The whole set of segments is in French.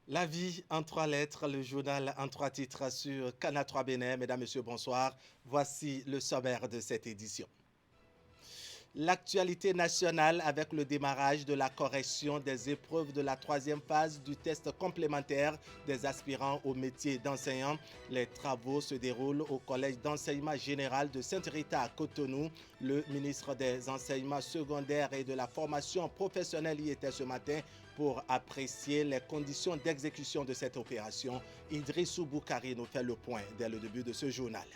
La vie en trois lettres, le journal en trois titres sur Cana 3 Bénin. Mesdames, Messieurs, bonsoir. Voici le sommaire de cette édition. L'actualité nationale avec le démarrage de la correction des épreuves de la troisième phase du test complémentaire des aspirants au métier d'enseignant. Les travaux se déroulent au Collège d'enseignement général de Sainte-Rita à Cotonou. Le ministre des Enseignements secondaires et de la formation professionnelle y était ce matin pour apprécier les conditions d'exécution de cette opération. Idrissou Boukari nous fait le point dès le début de ce journal.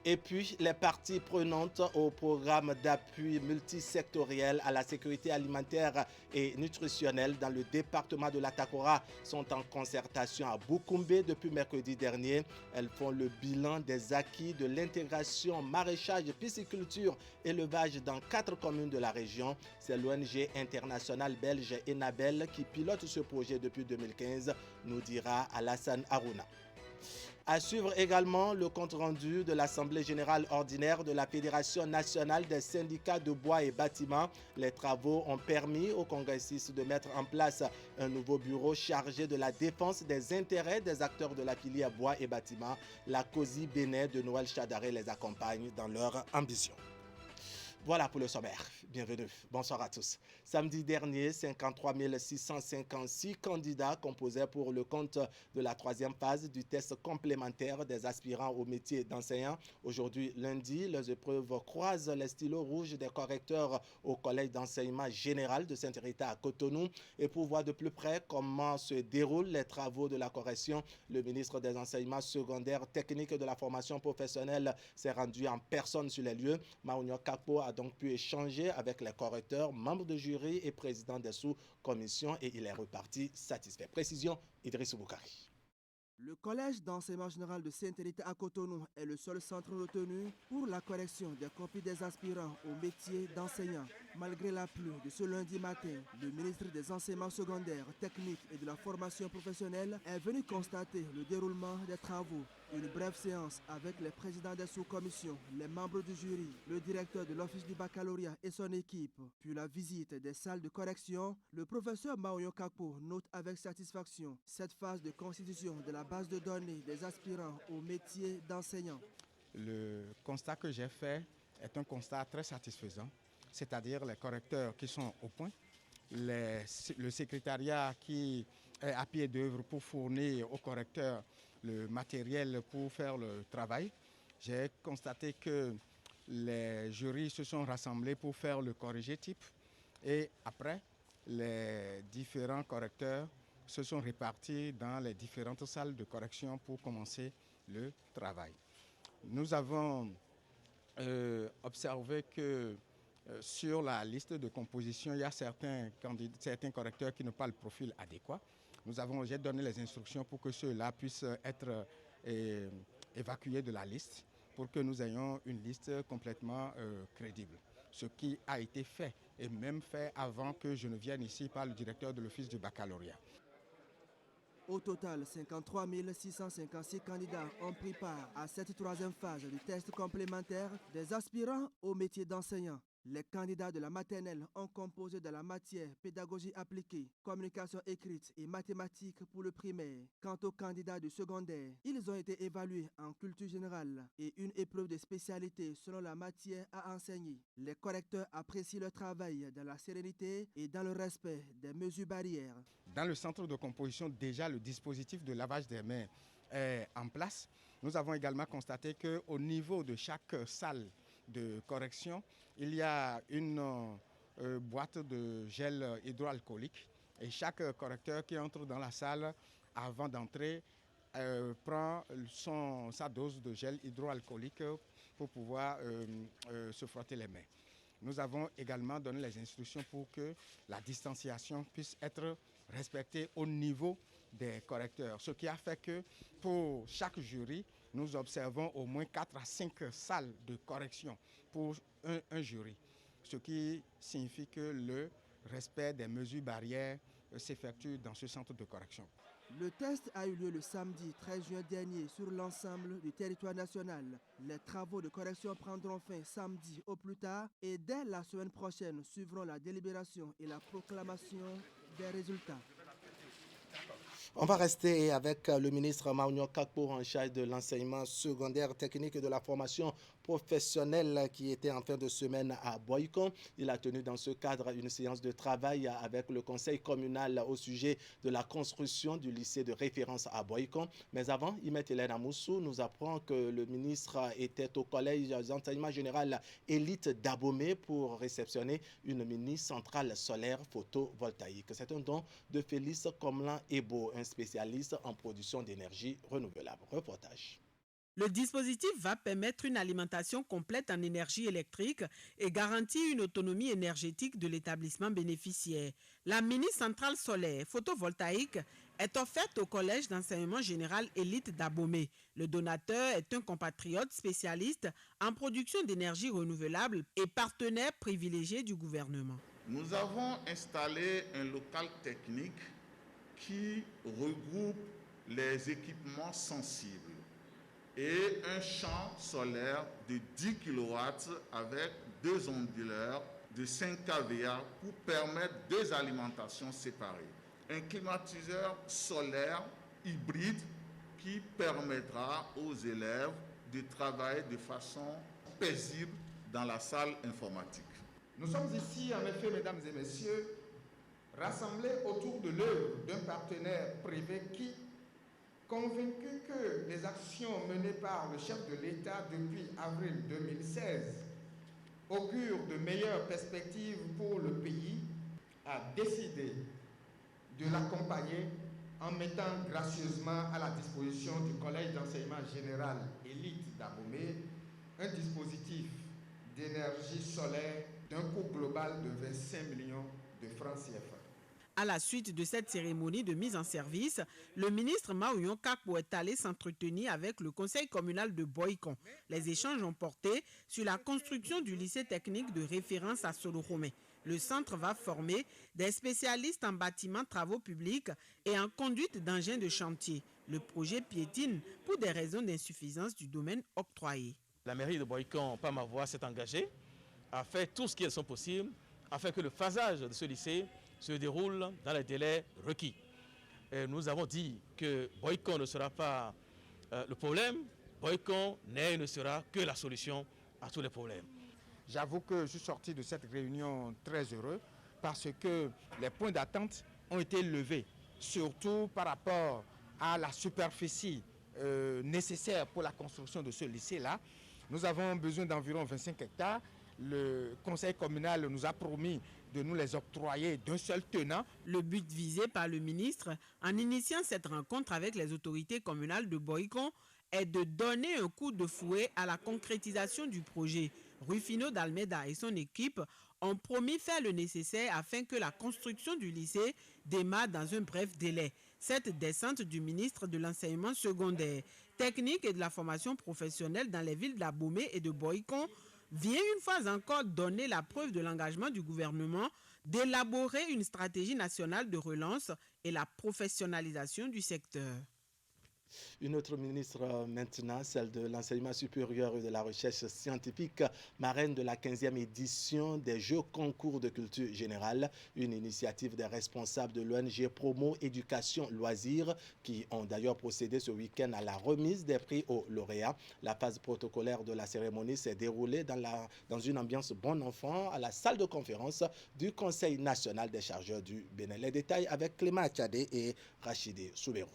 Et puis, les parties prenantes au programme d'appui multisectoriel à la sécurité alimentaire et nutritionnelle dans le département de l'Atakora sont en concertation à Boukoumbe depuis mercredi dernier. Elles font le bilan des acquis de l'intégration maraîchage, pisciculture, élevage dans 4 communes de la région. C'est l'ONG internationale belge Enabel qui pilote ce projet depuis 2015, nous dira Alassane Harouna. À suivre également le compte-rendu de l'Assemblée générale ordinaire de la Fédération nationale des syndicats de bois et bâtiments. Les travaux ont permis aux congressistes de mettre en place un nouveau bureau chargé de la défense des intérêts des acteurs de la filière bois et bâtiments. La COSI Bénin de Noël Chadaré les accompagne dans leur ambition. Voilà pour le sommaire. Bienvenue. Bonsoir à tous. Samedi dernier, 53 656 candidats composaient pour le compte de la troisième phase du test complémentaire des aspirants au métier d'enseignant. Aujourd'hui, lundi, les épreuves croisent les stylos rouges des correcteurs au Collège d'enseignement général de Sainte-Rita à Cotonou. Et pour voir de plus près comment se déroulent les travaux de la correction, le ministre des Enseignements secondaires, techniques et de la formation professionnelle s'est rendu en personne sur les lieux. Maounio Kakpo a donc pu échanger avec les correcteurs, membres de jury et président des sous-commissions et il est reparti satisfait. Précision, Idriss Boukari. Le Collège d'enseignement général de Sainte-Rita à Cotonou est le seul centre retenu pour la correction des copies des aspirants au métier d'enseignant. Malgré la pluie de ce lundi matin, le ministre des Enseignements secondaires, techniques et de la formation professionnelle est venu constater le déroulement des travaux. Une brève séance avec les présidents des sous-commissions, les membres du jury, le directeur de l'Office du baccalauréat et son équipe, puis la visite des salles de correction, le professeur Maoyo Kakpo note avec satisfaction cette phase de constitution de la base de données des aspirants au métier d'enseignant. Le constat que j'ai fait est un constat très satisfaisant, c'est-à-dire les correcteurs qui sont au point, le secrétariat qui est à pied d'œuvre pour fournir aux correcteurs le matériel pour faire le travail. J'ai constaté que les jurys se sont rassemblés pour faire le corrigé type et après, les différents correcteurs se sont répartis dans les différentes salles de correction pour commencer le travail. Nous avons observé que sur la liste de composition, il y a certains correcteurs qui n'ont pas le profil adéquat. J'ai donné les instructions pour que ceux-là puissent être évacués de la liste pour que nous ayons une liste complètement crédible. Ce qui a été fait, et même fait avant que je ne vienne ici par le directeur de l'office du baccalauréat. Au total, 53 656 candidats ont pris part à cette troisième phase du test complémentaire des aspirants au métier d'enseignant. Les candidats de la maternelle ont composé de la matière pédagogie appliquée, communication écrite et mathématiques pour le primaire. Quant aux candidats du secondaire, ils ont été évalués en culture générale et une épreuve de spécialité selon la matière à enseigner. Les correcteurs apprécient leur travail dans la sérénité et dans le respect des mesures barrières. Dans le centre de composition, déjà le dispositif de lavage des mains est en place. Nous avons également constaté qu'au niveau de chaque salle de correction, il y a une boîte de gel hydroalcoolique et chaque correcteur qui entre dans la salle avant d'entrer prend sa dose de gel hydroalcoolique pour pouvoir se frotter les mains. Nous avons également donné les instructions pour que la distanciation puisse être respectée au niveau des correcteurs. Ce qui a fait que pour chaque jury, nous observons au moins 4 à 5 salles de correction pour un jury. Ce qui signifie que le respect des mesures barrières s'effectue dans ce centre de correction. Le test a eu lieu le samedi 13 juin dernier sur l'ensemble du territoire national. Les travaux de correction prendront fin samedi au plus tard et dès la semaine prochaine suivront la délibération et la proclamation des résultats. On va rester avec le ministre Maounio Kakpo en charge de l'enseignement secondaire technique et de la formation professionnelle qui était en fin de semaine à Boycon. Il a tenu dans ce cadre une séance de travail avec le conseil communal au sujet de la construction du lycée de référence à Boycon. Mais avant, Imet Hélène Amoussou nous apprend que le ministre était au collège d'enseignement général Élite d'Abomey pour réceptionner une mini-centrale solaire photovoltaïque. C'est un don de Félix Comlan-Ebo, un spécialiste en production d'énergie renouvelable. Reportage. Le dispositif va permettre une alimentation complète en énergie électrique et garantir une autonomie énergétique de l'établissement bénéficiaire. La mini-centrale solaire photovoltaïque est offerte au Collège d'enseignement général Élite d'Abomey. Le donateur est un compatriote spécialiste en production d'énergie renouvelable et partenaire privilégié du gouvernement. Nous avons installé un local technique qui regroupe les équipements sensibles et un champ solaire de 10 kW avec 2 onduleurs de 5 kVA pour permettre 2 alimentations séparées. Un climatiseur solaire hybride qui permettra aux élèves de travailler de façon paisible dans la salle informatique. Nous sommes ici, en effet, mesdames et messieurs, rassemblés autour de l'œuvre d'un partenaire privé qui, convaincu que les actions menées par le chef de l'État depuis avril 2016 augurent de meilleures perspectives pour le pays, a décidé de l'accompagner en mettant gracieusement à la disposition du Collège d'enseignement général Élite d'Abomey un dispositif d'énergie solaire d'un coût global de 25 millions de francs CFA. À la suite de cette cérémonie de mise en service, le ministre Maounio Kakpo est allé s'entretenir avec le conseil communal de Boycon. Les échanges ont porté sur la construction du lycée technique de référence à Soloromé. Le centre va former des spécialistes en bâtiments, travaux publics et en conduite d'engins de chantier. Le projet piétine pour des raisons d'insuffisance du domaine octroyé. La mairie de Boycon, par ma voix, s'est engagée à faire tout ce qui est possible afin que le phasage de ce lycée se déroule dans les délais requis. Et nous avons dit que Boycon ne sera pas le problème, Boycon n'est et ne sera que la solution à tous les problèmes. J'avoue que je suis sorti de cette réunion très heureux parce que les points d'attente ont été levés, surtout par rapport à la superficie nécessaire pour la construction de ce lycée-là. Nous avons besoin d'environ 25 hectares. Le conseil communal nous a promis de nous les octroyer d'un seul tenant. Le but visé par le ministre en initiant cette rencontre avec les autorités communales de Boycon est de donner un coup de fouet à la concrétisation du projet. Rufino d'Almeida et son équipe ont promis faire le nécessaire afin que la construction du lycée démarre dans un bref délai. Cette descente du ministre de l'enseignement secondaire, technique et de la formation professionnelle dans les villes d'Abomey et de Boycon vient une fois encore donner la preuve de l'engagement du gouvernement d'élaborer une stratégie nationale de relance et la professionnalisation du secteur. Une autre ministre maintenant, celle de l'enseignement supérieur et de la recherche scientifique, marraine de la 15e édition des Jeux concours de culture générale, une initiative des responsables de l'ONG Promo Éducation Loisirs qui ont d'ailleurs procédé ce week-end à la remise des prix aux lauréats. La phase protocolaire de la cérémonie s'est déroulée dans une ambiance bon enfant à la salle de conférence du Conseil national des chargeurs du Bénin. Les détails avec Clément Achadé et Rachidé Soubérou.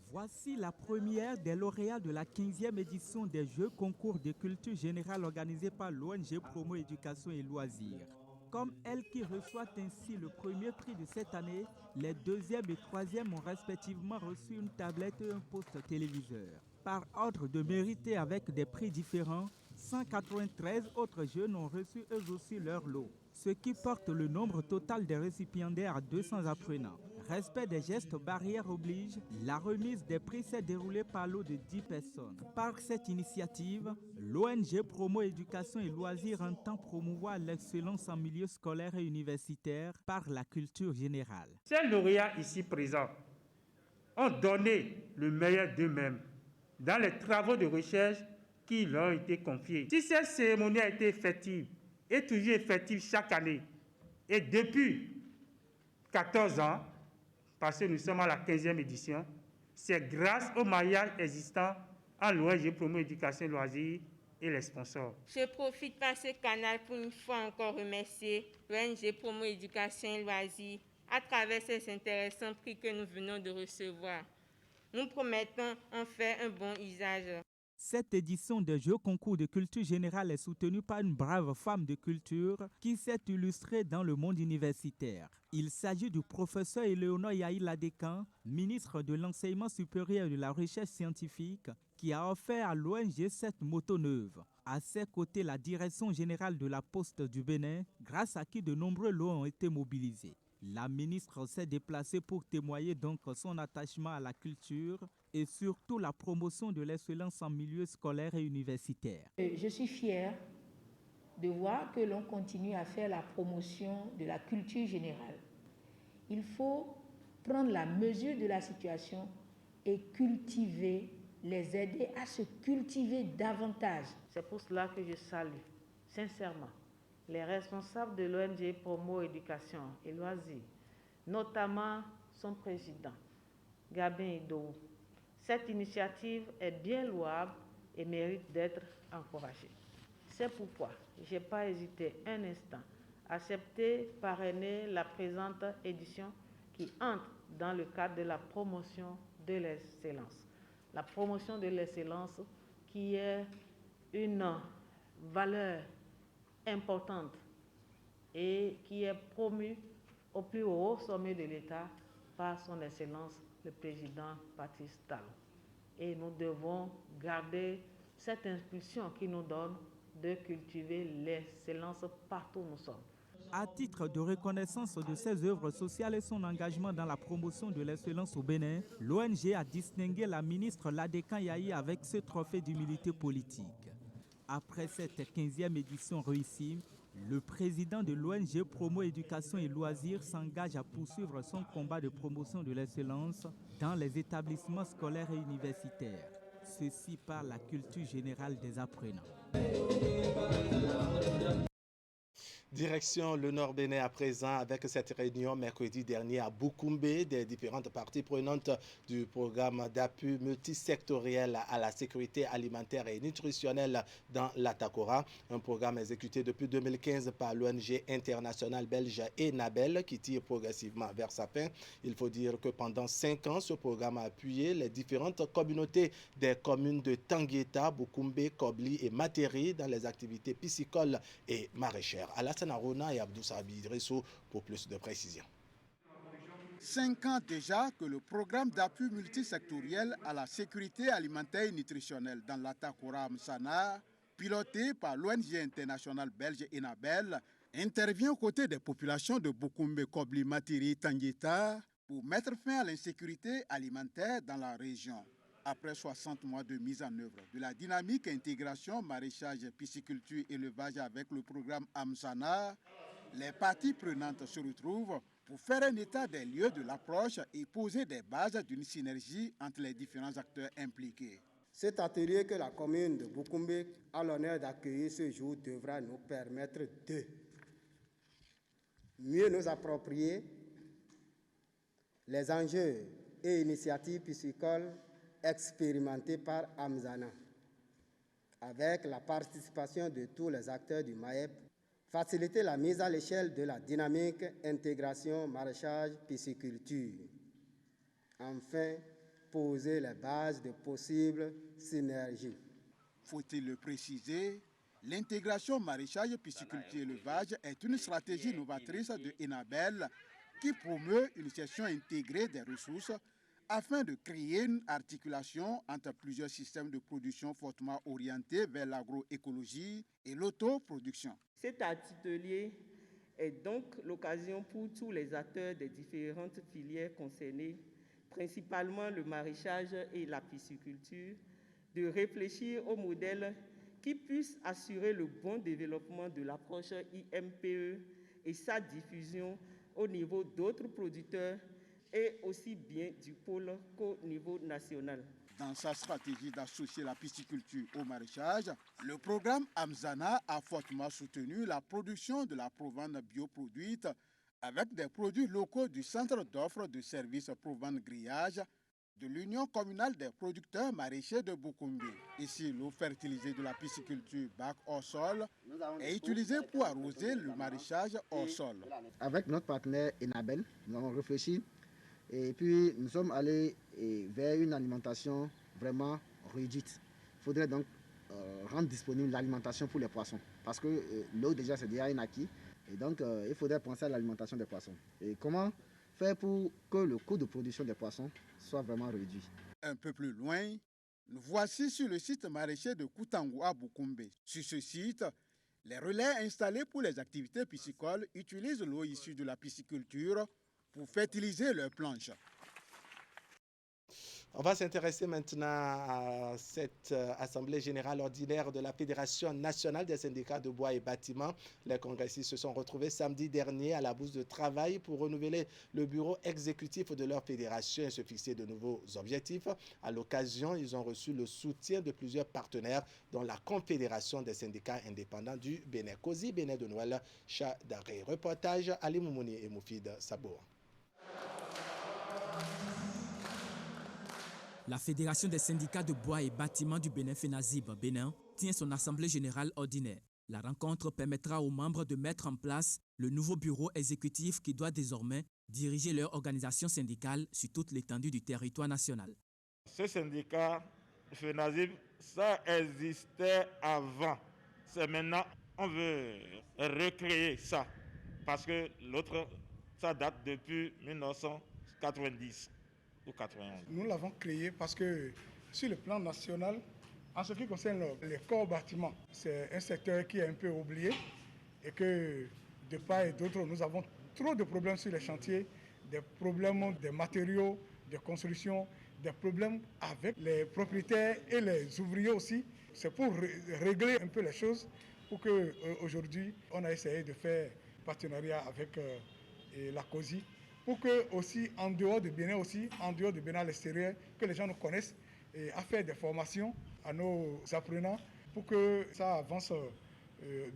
Voici la première des lauréats de la 15e édition des Jeux concours de culture générale organisés par l'ONG Promo Éducation et Loisirs. Comme elle qui reçoit ainsi le premier prix de cette année, les deuxième et troisième ont respectivement reçu une tablette et un poste téléviseur. Par ordre de mérite avec des prix différents, 193 autres jeunes ont reçu eux aussi leur lot, ce qui porte le nombre total des récipiendaires à 200 apprenants. Respect des gestes barrières oblige, la remise des prix s'est déroulée par lot de 10 personnes. Par cette initiative, l'ONG Promo Éducation et Loisirs entend promouvoir l'excellence en milieu scolaire et universitaire par la culture générale. Ces lauréats ici présents ont donné le meilleur d'eux-mêmes dans les travaux de recherche qui leur ont été confiés. Si cette cérémonie a été effective et toujours effective chaque année, et depuis 14 ans, parce que nous sommes à la 15e édition, c'est grâce au maillage existant à l'ONG Promo Éducation et Loisirs et les sponsors. Je profite par ce canal pour une fois encore remercier l'ONG Promo Éducation et Loisirs à travers ces intéressants prix que nous venons de recevoir. Nous promettons en faire un bon usage. Cette édition des Jeux concours de culture générale est soutenue par une brave femme de culture qui s'est illustrée dans le monde universitaire. Il s'agit du professeur Éléonore Yahi Ladekan, ministre de l'Enseignement supérieur et de la Recherche scientifique, qui a offert à l'ONG cette moto neuve. À ses côtés, la direction générale de la Poste du Bénin, grâce à qui de nombreux lots ont été mobilisés. La ministre s'est déplacée pour témoigner donc son attachement à la culture et surtout la promotion de l'excellence en milieu scolaire et universitaire. Je suis fière de voir que l'on continue à faire la promotion de la culture générale. Il faut prendre la mesure de la situation et cultiver, les aider à se cultiver davantage. C'est pour cela que je salue sincèrement les responsables de l'ONG Promo Éducation et Loisirs, notamment son président, Gabin Idou. Cette initiative est bien louable et mérite d'être encouragée. C'est pourquoi je n'ai pas hésité un instant à accepter parrainer la présente édition qui entre dans le cadre de la promotion de l'excellence. La promotion de l'excellence qui est une valeur importante et qui est promue au plus haut sommet de l'État par son Excellence le Président Patrice Talon. Et nous devons garder cette impulsion qui nous donne de cultiver l'excellence partout où nous sommes. À titre de reconnaissance de ses œuvres sociales et son engagement dans la promotion de l'excellence au Bénin, l'ONG a distingué la ministre Ladekan Yahi avec ce trophée d'humilité politique. Après cette 15e édition réussie, le président de l'ONG Promo Éducation et Loisirs s'engage à poursuivre son combat de promotion de l'excellence dans les établissements scolaires et universitaires. Ceci par la culture générale des apprenants. Direction le Nord Bénin à présent avec cette réunion mercredi dernier à Boukoumbe des différentes parties prenantes du programme d'appui multisectoriel à la sécurité alimentaire et nutritionnelle dans l'Atakora, un programme exécuté depuis 2015 par l'ONG internationale belge ENABEL qui tire progressivement vers sa fin. Il faut dire que pendant 5 ans, ce programme a appuyé les différentes communautés des communes de Tangueta, Boukoumbe, Kobli et Materi dans les activités piscicoles et maraîchères. Alassane Arona et Abdou Sabi Idrissou pour plus de précisions. 5 ans déjà que le programme d'appui multisectoriel à la sécurité alimentaire et nutritionnelle dans l'Atakora Msana, piloté par l'ONG internationale belge ENABEL, intervient aux côtés des populations de Boukoumbe, Kobli, Matiri, Tangueta pour mettre fin à l'insécurité alimentaire dans la région. Après 60 mois de mise en œuvre de la dynamique intégration maraîchage, pisciculture et élevage avec le programme AMSANA, les parties prenantes se retrouvent pour faire un état des lieux de l'approche et poser des bases d'une synergie entre les différents acteurs impliqués. Cet atelier que la commune de Boukoumbe a l'honneur d'accueillir ce jour devra nous permettre de mieux nous approprier les enjeux et initiatives piscicoles expérimenté par Amzana, avec la participation de tous les acteurs du MAEP, faciliter la mise à l'échelle de la dynamique intégration maraîchage pisciculture. Enfin, poser les bases de possibles synergies. Faut-il le préciser, l'intégration maraîchage pisciculture élevage est une stratégie novatrice de ENABEL qui promeut une gestion intégrée des ressources afin de créer une articulation entre plusieurs systèmes de production fortement orientés vers l'agroécologie et l'autoproduction. Cet atelier est donc l'occasion pour tous les acteurs des différentes filières concernées, principalement le maraîchage et la pisciculture, de réfléchir au modèle qui puisse assurer le bon développement de l'approche IMPE et sa diffusion au niveau d'autres producteurs et aussi bien du pôle qu'au niveau national. Dans sa stratégie d'associer la pisciculture au maraîchage, le programme AMZANA a fortement soutenu la production de la provende bioproduite avec des produits locaux du Centre d'offres de services Provence Grillage de l'Union communale des producteurs maraîchers de Boukoumbi. Ici, l'eau fertilisée de la pisciculture bac au sol est utilisée pour arroser le maraîchage au sol. Avec notre partenaire Enabel, nous avons réfléchi et puis nous sommes allés vers une alimentation vraiment réduite. Il faudrait donc rendre disponible l'alimentation pour les poissons parce que l'eau déjà c'est déjà un acquis et donc il faudrait penser à l'alimentation des poissons. Et comment faire pour que le coût de production des poissons soit vraiment réduit. Un peu plus loin, nous voici sur le site maraîcher de Koutangou à Boukoumbe. Sur ce site, les relais installés pour les activités piscicoles utilisent l'eau issue de la pisciculture pour fertiliser leurs planches. On va s'intéresser maintenant à cette Assemblée générale ordinaire de la Fédération nationale des syndicats de bois et bâtiments. Les congressistes se sont retrouvés samedi dernier à la bourse de travail pour renouveler le bureau exécutif de leur fédération et se fixer de nouveaux objectifs. À l'occasion, ils ont reçu le soutien de plusieurs partenaires, dont la Confédération des syndicats indépendants du Bénin. Kosi Bénin de Noël, Chat d'arrêt. Reportage Ali Moumouni et Moufid Sabo. La Fédération des syndicats de bois et bâtiments du Bénin FENAZIB Bénin tient son assemblée générale ordinaire. La rencontre permettra aux membres de mettre en place le nouveau bureau exécutif qui doit désormais diriger leur organisation syndicale sur toute l'étendue du territoire national. Ce syndicat FENAZIB, ça existait avant. C'est maintenant, on veut recréer ça parce que l'autre, ça date depuis 1990. 91. Nous l'avons créé parce que sur le plan national, en ce qui concerne les corps bâtiments, c'est un secteur qui est un peu oublié et que de part et d'autre, nous avons trop de problèmes sur les chantiers, des problèmes des matériaux, de construction, des problèmes avec les propriétaires et les ouvriers aussi. C'est pour régler un peu les choses pour qu'aujourd'hui, on a essayé de faire partenariat avec la COSI. Pour que aussi en dehors de Bénin à l'extérieur, que les gens nous connaissent et à faire des formations à nos apprenants pour que ça avance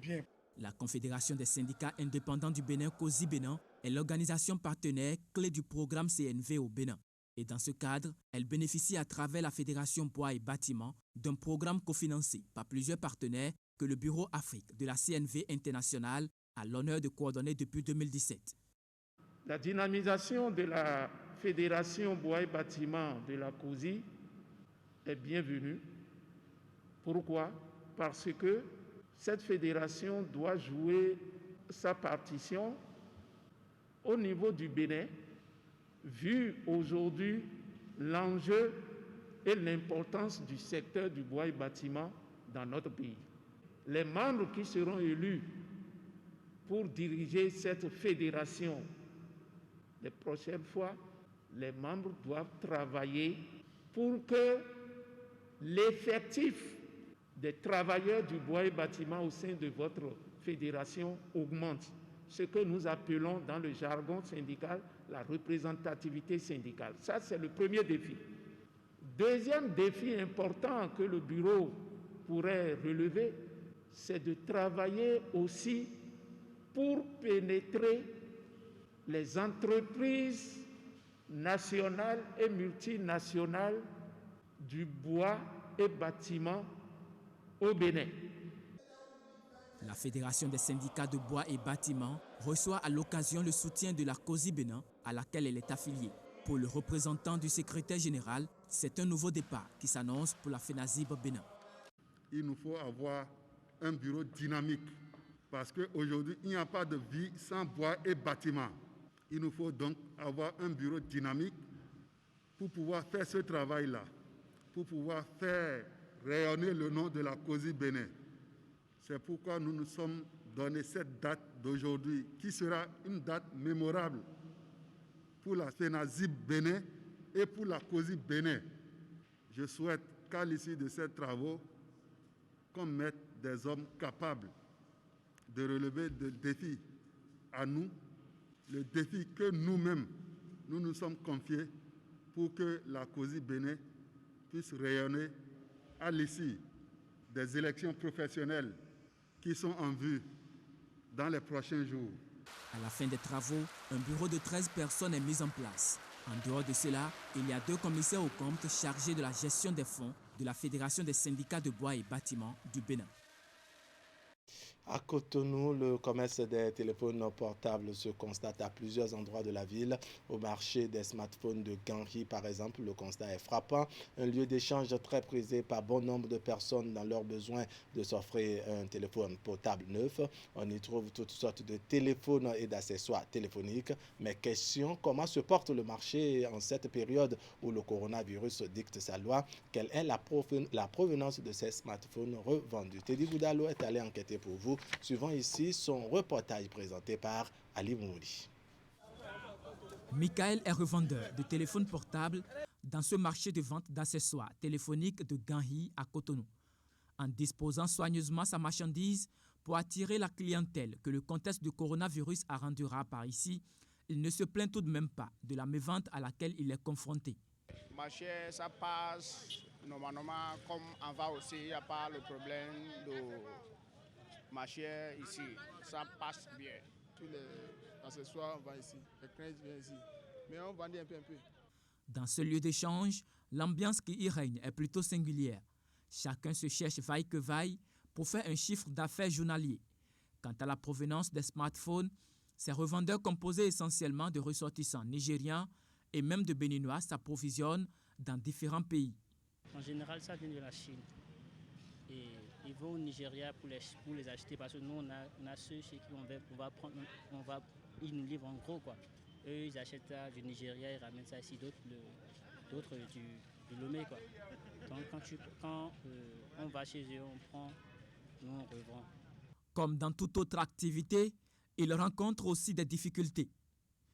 bien. La Confédération des syndicats indépendants du Bénin, COSI Bénin, est l'organisation partenaire clé du programme CNV au Bénin. Et dans ce cadre, elle bénéficie à travers la Fédération Bois et Bâtiments d'un programme cofinancé par plusieurs partenaires que le Bureau Afrique de la CNV internationale a l'honneur de coordonner depuis 2017. La dynamisation de la Fédération Bois et Bâtiments de la COSI est bienvenue. Pourquoi? Parce que cette fédération doit jouer sa partition au niveau du Bénin, vu aujourd'hui l'enjeu et l'importance du secteur du bois et bâtiment dans notre pays. Les membres qui seront élus pour diriger cette fédération les prochaines fois, les membres doivent travailler pour que l'effectif des travailleurs du bois et bâtiment au sein de votre fédération augmente. Ce que nous appelons dans le jargon syndical la représentativité syndicale. Ça, c'est le premier défi. Deuxième défi important que le bureau pourrait relever, c'est de travailler aussi pour pénétrer les entreprises nationales et multinationales du bois et bâtiment au Bénin. La Fédération des syndicats de bois et bâtiments reçoit à l'occasion le soutien de la COSI Bénin à laquelle elle est affiliée. Pour le représentant du secrétaire général, c'est un nouveau départ qui s'annonce pour la FENAZIB Bénin. Il nous faut avoir un bureau dynamique parce qu'aujourd'hui, il n'y a pas de vie sans bois et bâtiment. Il nous faut donc avoir un bureau dynamique pour pouvoir faire ce travail-là, pour pouvoir faire rayonner le nom de la COSI Bénin. C'est pourquoi nous nous sommes donné cette date d'aujourd'hui, qui sera une date mémorable pour la FENAZIB Bénin et pour la COSI Bénin. Je souhaite qu'à l'issue de ces travaux, qu'on mette des hommes capables de relever des défis à nous, le défi que nous-mêmes, nous nous sommes confiés pour que la COSI Bénin puisse rayonner à l'issue des élections professionnelles qui sont en vue dans les prochains jours. À la fin des travaux, un bureau de 13 personnes est mis en place. En dehors de cela, il y a 2 commissaires aux comptes chargés de la gestion des fonds de la Fédération des syndicats de bois et bâtiments du Bénin. À Cotonou, le commerce des téléphones portables se constate à plusieurs endroits de la ville. Au marché des smartphones de Ganhi, par exemple, le constat est frappant. Un lieu d'échange très prisé par bon nombre de personnes dans leur besoin de s'offrir un téléphone portable neuf. On y trouve toutes sortes de téléphones et d'accessoires téléphoniques. Mais question, comment se porte le marché en cette période où le coronavirus dicte sa loi? Quelle est la provenance de ces smartphones revendus? Teddy Goudalo est allé enquêter pour vous. Suivant ici son reportage présenté par Ali Mouli. Michael est revendeur de téléphones portables dans ce marché de vente d'accessoires téléphoniques de Ganhi à Cotonou. En disposant soigneusement sa marchandise pour attirer la clientèle que le contexte du coronavirus a rendu rare par ici, il ne se plaint tout de même pas de la mévente à laquelle il est confronté. Marché, ça passe normalement comme on va aussi, il n'y a pas le problème de marché ici, ça passe bien. Tous les accessoires, on va ici, les craintes viennent ici, mais on vendit un peu. Dans ce lieu d'échange, l'ambiance qui y règne est plutôt singulière. Chacun se cherche vaille que vaille pour faire un chiffre d'affaires journalier. Quant à la provenance des smartphones, ces revendeurs composés essentiellement de ressortissants nigérians et même de béninois s'approvisionnent dans différents pays. En général, ça vient de la Chine. Et ils vont au Nigeria pour les acheter parce que nous, on a ceux chez qui ils nous livrent en gros, quoi. Eux, ils achètent ça du Nigeria, ils ramènent ça ici, d'autres du Lomé, quoi. Donc quand on va chez eux, on prend, nous on revend. Comme dans toute autre activité, ils rencontrent aussi des difficultés,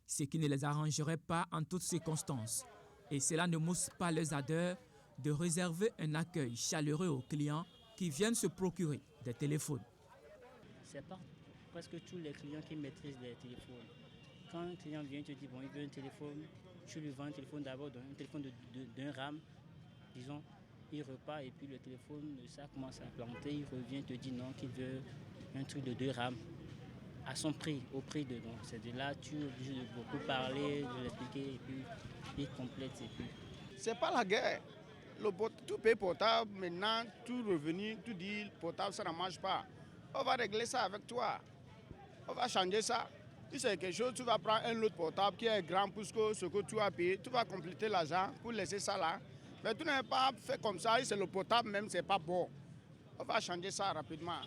ce qui ne les arrangerait pas en toutes circonstances. Et cela ne mousse pas les ardeurs de réserver un accueil chaleureux aux clients qui viennent se procurer des téléphones. C'est pas presque tous les clients qui maîtrisent les téléphones. Quand un client vient te dire bon, il veut un téléphone, tu lui vends un téléphone d'abord, un téléphone d'un RAM, disons, il repart et puis le téléphone, ça commence à planter, il revient, te dit non, qu'il veut un truc de 2 RAM à son prix, au prix de donc. C'est de là tu es obligé de beaucoup parler, de l'expliquer et puis il complète et puis. C'est pas la guerre. Tout pays portable, maintenant, tout revenu, tout dit portable, ça ne marche pas. On va régler ça avec toi. On va changer ça. Si c'est quelque chose, tu vas prendre un autre portable qui est grand plus que ce que tu as payé. Tu vas compléter l'argent pour laisser ça là. Mais tu n'as pas fait comme ça, c'est le portable même, c'est pas bon. On va changer ça rapidement.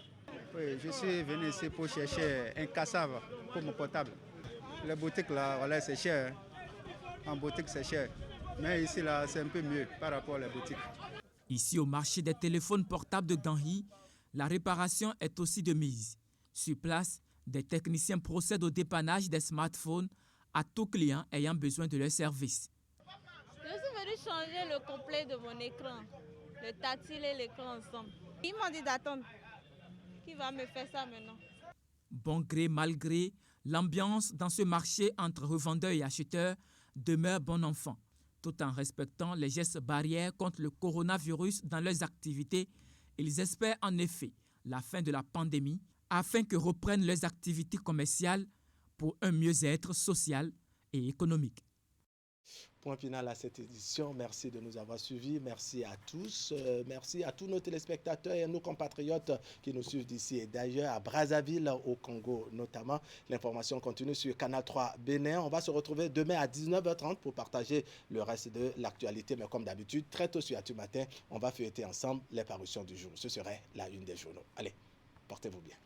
Oui, je suis venu ici pour chercher un cassave pour mon portable. Les boutiques là, voilà, c'est cher. En boutique, c'est cher. Mais ici, là, c'est un peu mieux par rapport aux boutiques. Ici, au marché des téléphones portables de Ganhi, la réparation est aussi de mise. Sur place, des techniciens procèdent au dépannage des smartphones à tout client ayant besoin de leur service. Je suis venu changer le complet de mon écran, le tactile et l'écran ensemble. Ils m'ont dit d'attendre. Qui va me faire ça maintenant? Bon gré, mal gré, l'ambiance dans ce marché entre revendeurs et acheteurs demeure bon enfant. Tout en respectant les gestes barrières contre le coronavirus dans leurs activités, ils espèrent en effet la fin de la pandémie afin que reprennent leurs activités commerciales pour un mieux-être social et économique. Point final à cette édition. Merci de nous avoir suivis. Merci à tous. Merci à tous nos téléspectateurs et à nos compatriotes qui nous suivent d'ici et d'ailleurs, à Brazzaville, au Congo notamment. L'information continue sur Canal 3 Bénin. On va se retrouver demain à 19h30 pour partager le reste de l'actualité. Mais comme d'habitude, très tôt sur Actu Matin, on va feuilleter ensemble les parutions du jour. Ce serait la une des journaux. Allez, portez-vous bien.